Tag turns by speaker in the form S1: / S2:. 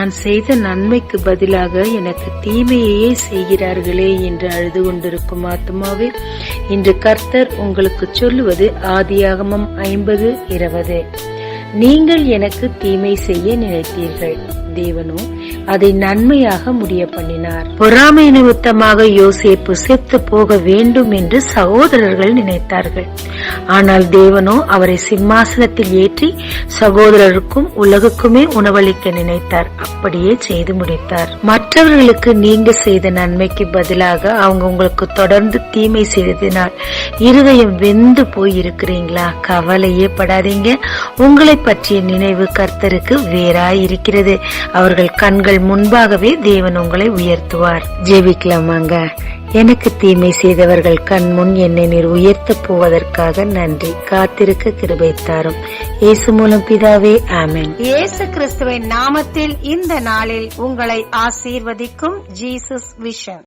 S1: நான் செய்த நன்மைக்கு பதிலாக எனக்கு தீமையையே செய்கிறார்களே என்று அழுது கொண்டிருக்கும் ஆத்துமாவே, இன்று கர்த்தர் உங்களுக்கு சொல்லுவது ஆதியாகமம் 50:20. நீங்கள் எனக்கு தீமை செய்ய நினைத்தீர்கள், தேவனோ அதை நன்மையாக முடிய பண்ணினார். பொறாமை நிமித்தமாக யோசேப்பு செத்து போக வேண்டும் என்று சகோதரர்கள் நினைத்தார்கள். ஆனால் தேவனோ அவரை சிம்மாசனத்தில் ஏற்றி சகோதரருக்கும் உலகுக்குமே உணவளிக்க நினைத்தார். அப்படியே செய்து முடித்தார். மற்றவர்களுக்கு நீங்க செய்த நன்மைக்கு பதிலாக அவங்க உங்களுக்கு தொடர்ந்து தீமை செய்ததினால் இருதயம் வெந்து போய் இருக்கிறீங்களா? கவலையே படாதீங்க. உங்களை பற்றிய நினைவு கர்த்தருக்கு வேறாய் இருக்கிறது. அவர்கள் கண்கள் முன்பாகவே தேவன் உங்களை உயர்த்துவார். ஜெபிக்கலாமாங்க. எனக்கு தீமை செய்தவர்கள் கண் முன் என்னை நீர் உயர்த்த போவதற்காக நன்றி. காத்திருக்க கிருபை தாரும். இயேசு மூலம் பிதாவே, ஆமென்.
S2: இயேசு கிறிஸ்துவின் நாமத்தில் இந்த நாளில் உங்களை ஆசீர்வதிக்கும் ஜீசஸ் விஷன்.